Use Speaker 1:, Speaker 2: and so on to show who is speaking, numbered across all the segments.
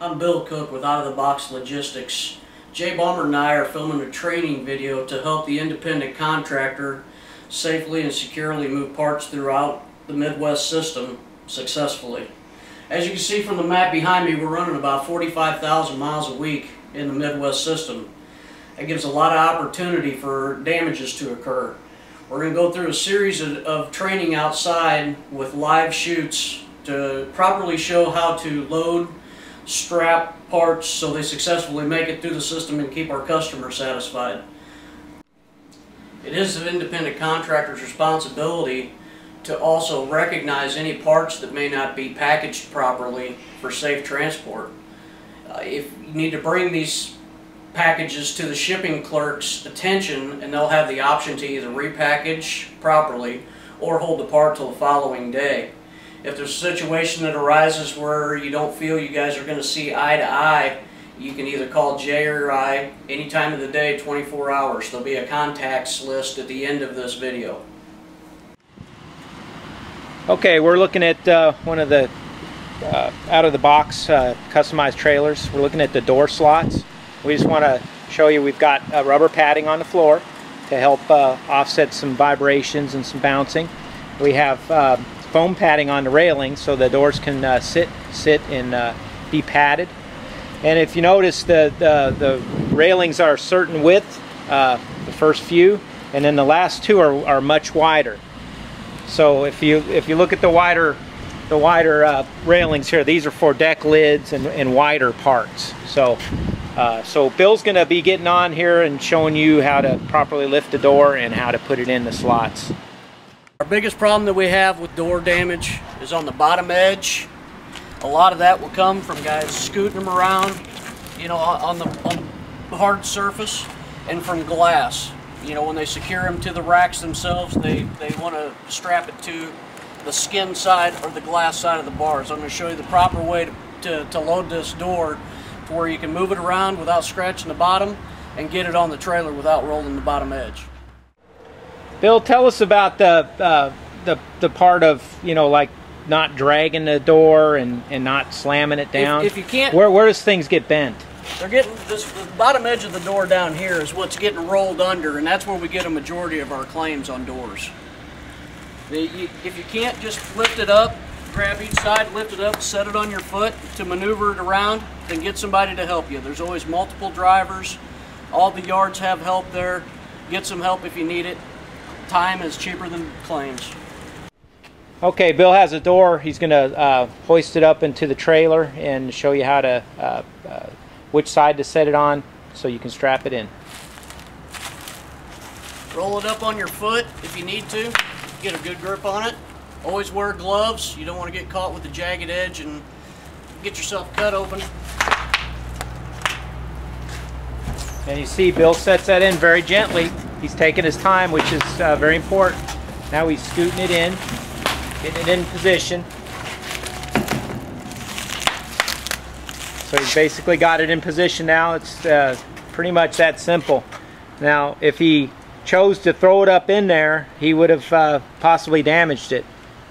Speaker 1: I'm Bill Cook with Out of the Box Logistics. Jay Baumert and I are filming a training video to help the independent contractor safely and securely move parts throughout the Midwest system successfully. As you can see from the map behind me, we're running about 45,000 miles a week in the Midwest system. It gives a lot of opportunity for damages to occur. We're going to go through a series of training outside with live shoots to properly show how to load, strap parts so they successfully make it through the system and keep our customers satisfied. It is an independent contractor's responsibility to also recognize any parts that may not be packaged properly for safe transport. If you need to bring these packages to the shipping clerk's attention, and they'll have the option to either repackage properly or hold the part till the following day. If there's a situation that arises where you don't feel you guys are going to see eye to eye, you can either call Jay or I any time of the day, 24 hours. There'll be a contacts list at the end of this video.
Speaker 2: Okay, we're looking at one of the out-of-the-box customized trailers. We're looking at the door slots. We just want to show you we've got rubber padding on the floor to help offset some vibrations and some bouncing. We have foam padding on the railing so the doors can sit and be padded. And if you notice, the railings are a certain width, the first few, and then the last two are much wider. So if you look at the wider railings here, these are for deck lids and wider parts. So Bill's going to be getting on here and showing you how to properly lift the door and how to put it in the slots.
Speaker 1: Our biggest problem that we have with door damage is on the bottom edge. A lot of that will come from guys scooting them around, you know, on the hard surface, and from glass. You know, when they secure them to the racks themselves, they want to strap it to the skin side or the glass side of the bars. I'm going to show you the proper way to load this door to where you can move it around without scratching the bottom and get it on the trailer without rolling the bottom edge.
Speaker 2: Bill, tell us about the part of, you know, like not dragging the door and not slamming it down.
Speaker 1: If you can't,
Speaker 2: where does things get bent?
Speaker 1: They're getting the bottom edge of the door down here is what's getting rolled under, and that's where we get a majority of our claims on doors. If you can't just lift it up, grab each side, lift it up, set it on your foot to maneuver it around, then get somebody to help you. There's always multiple drivers. All the yards have help there. Get some help if you need it. Time is cheaper than claims.
Speaker 2: Okay, Bill has a door. He's going to hoist it up into the trailer and show you how to which side to set it on so you can strap it in.
Speaker 1: Roll it up on your foot if you need to. Get a good grip on it. Always wear gloves. You don't want to get caught with the jagged edge and get yourself cut open.
Speaker 2: And you see Bill sets that in very gently. He's taking his time, which is very important. Now he's scooting it in, getting it in position. So he's basically got it in position now. It's pretty much that simple. Now, if he chose to throw it up in there, he would have possibly damaged it.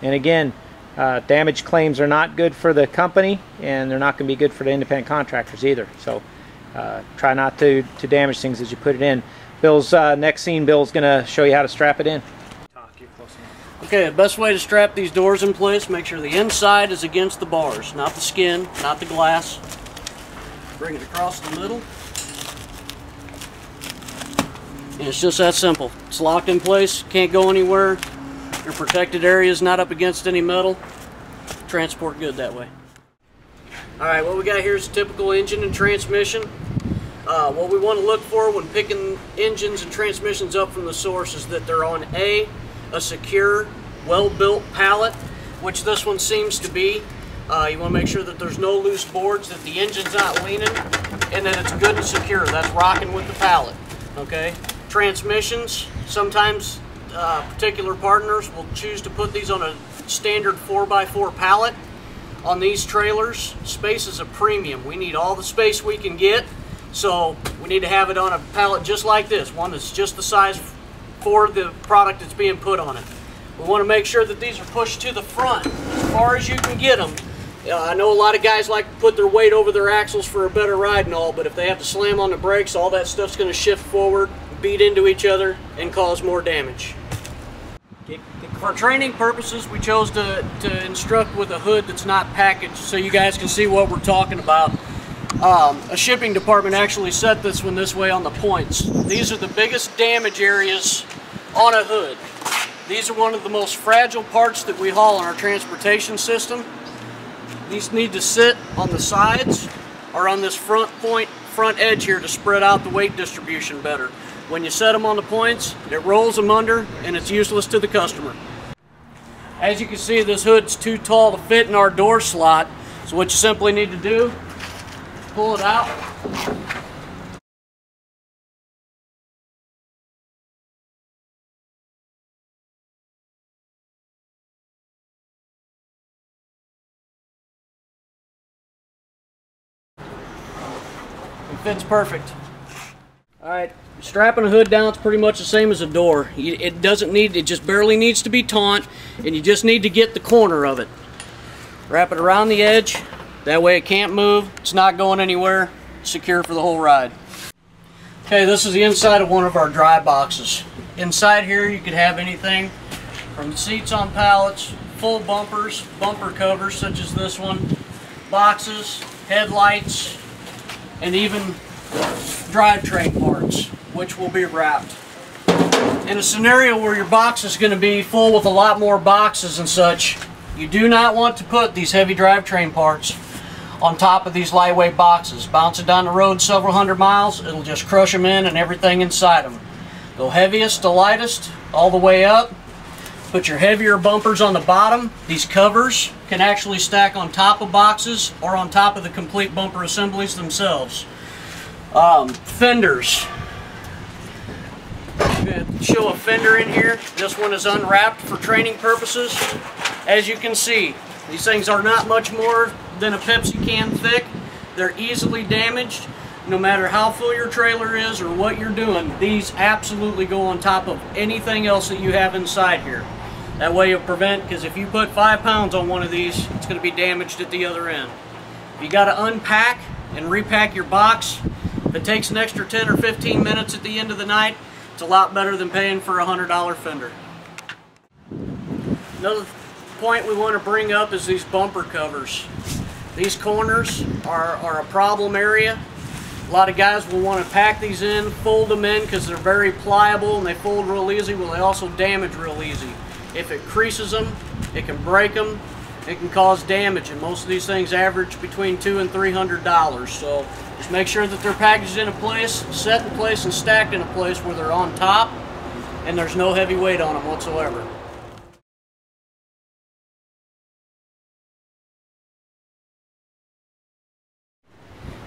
Speaker 2: And again, damage claims are not good for the company, and they're not going to be good for the independent contractors either. So try not to damage things as you put it in. Bill's next scene, Bill's going to show you how to strap it in.
Speaker 1: Okay, the best way to strap these doors in place, make sure the inside is against the bars, not the skin, not the glass. Bring it across the middle. And it's just that simple. It's locked in place, can't go anywhere. Your protected area is not up against any metal. Transport good that way. Alright, what we got here is a typical engine and transmission. What we want to look for when picking engines and transmissions up from the source is that they're on a secure, well-built pallet, which this one seems to be. You want to make sure that there's no loose boards, that the engine's not leaning, and that it's good and secure. That's rocking with the pallet. Okay. Transmissions, sometimes particular partners will choose to put these on a standard 4x4 pallet. On these trailers, space is a premium. We need all the space we can get, so we need to have it on a pallet just like this, one that's just the size for the product that's being put on it. We want to make sure that these are pushed to the front as far as you can get them, I know a lot of guys like to put their weight over their axles for a better ride and all, but if they have to slam on the brakes, all that stuff's going to shift forward, beat into each other, and cause more damage. For training purposes, we chose to instruct with a hood that's not packaged so you guys can see what we're talking about. A shipping department actually set this one this way on the points. These are the biggest damage areas on a hood. These are one of the most fragile parts that we haul in our transportation system. These need to sit on the sides or on this front edge here to spread out the weight distribution better. When you set them on the points, it rolls them under and it's useless to the customer. As you can see, this hood's too tall to fit in our door slot, so what you simply need to do, pull it out. It fits perfect. Alright, strapping a hood down is pretty much the same as a door. It just barely needs to be taut, and you just need to get the corner of it. Wrap it around the edge, that way it can't move, it's not going anywhere, secure for the whole ride. Okay, this is the inside of one of our dry boxes. Inside here you could have anything from seats on pallets, full bumpers, bumper covers such as this one, boxes, headlights, and even drivetrain parts, which will be wrapped. In a scenario where your box is going to be full with a lot more boxes and such, you do not want to put these heavy drivetrain parts on top of these lightweight boxes. Bouncing down the road several hundred miles, it'll just crush them in and everything inside them. Go heaviest to lightest, all the way up. Put your heavier bumpers on the bottom. These covers can actually stack on top of boxes or on top of the complete bumper assemblies themselves. Fenders. I'm going to show a fender in here. This one is unwrapped for training purposes. As you can see, these things are not much more than a Pepsi can thick. They're easily damaged. No matter how full your trailer is or what you're doing, these absolutely go on top of anything else that you have inside here. That way you'll prevent, because if you put 5 pounds on one of these, it's going to be damaged at the other end. If you got to unpack and repack your box, if it takes an extra 10 or 15 minutes at the end of the night, it's a lot better than paying for a $100 fender. Another point we want to bring up is these bumper covers. These corners are a problem area. A lot of guys will want to pack these in, fold them in because they're very pliable and they fold real easy. Well, they also damage real easy. If it creases them, it can break them, it can cause damage, and most of these things average between $200 and $300. So just make sure that they're packaged in a place, set in place, and stacked in a place where they're on top and there's no heavy weight on them whatsoever.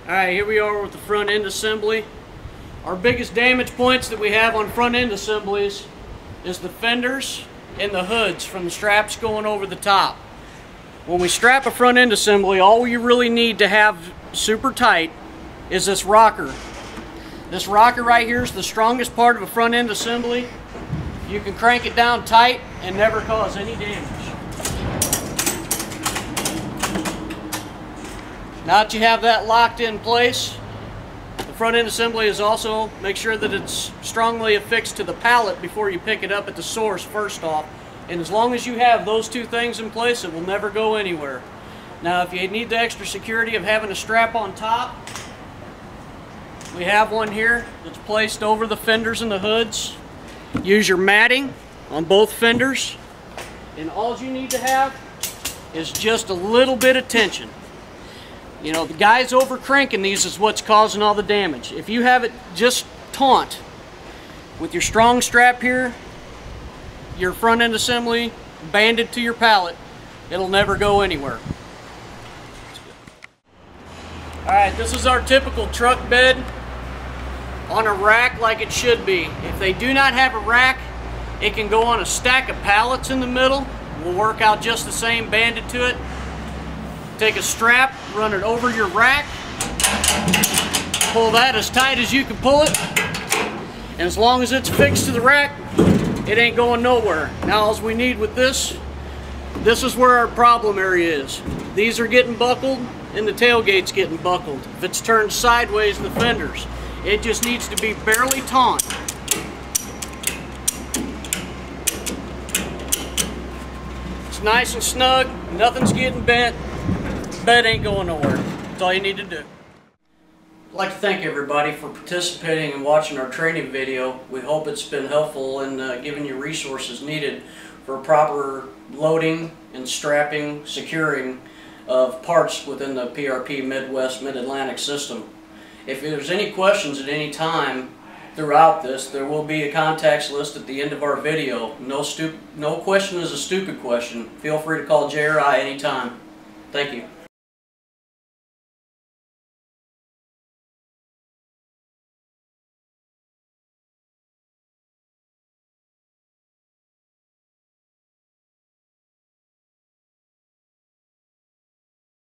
Speaker 1: Alright, here we are with the front end assembly. Our biggest damage points that we have on front end assemblies is the fenders and the hoods from the straps going over the top. When we strap a front end assembly, all you really need to have super tight is this rocker. This rocker right here is the strongest part of a front end assembly. You can crank it down tight and never cause any damage. Now that you have that locked in place, the front end assembly is also, make sure that it's strongly affixed to the pallet before you pick it up at the source first off. And as long as you have those two things in place, it will never go anywhere. Now if you need the extra security of having a strap on top, we have one here that's placed over the fenders and the hoods. Use your matting on both fenders, and all you need to have is just a little bit of tension. You know, the guys over cranking these is what's causing all the damage. If you have it just taut with your strong strap here, your front end assembly banded to your pallet, it'll never go anywhere. Alright, this is our typical truck bed on a rack like it should be. If they do not have a rack, it can go on a stack of pallets in the middle. Will work out just the same, banded to it. Take a strap, run it over your rack, pull that as tight as you can pull it, and as long as it's fixed to the rack, it ain't going nowhere. Now all we need with this This is where our problem area is. These are getting buckled and the tailgate's getting buckled. If it's turned sideways, the fenders. It just needs to be barely taut. It's nice and snug, nothing's getting bent, bed ain't going nowhere. That's all you need to do. I'd like to thank everybody for participating and watching our training video. We hope it's been helpful in giving you resources needed for proper loading and strapping, securing of parts within the PRP Midwest Mid-Atlantic system. If there's any questions at any time throughout this, there will be a contacts list at the end of our video. No question is a stupid question. Feel free to call Jay or I anytime. Thank you.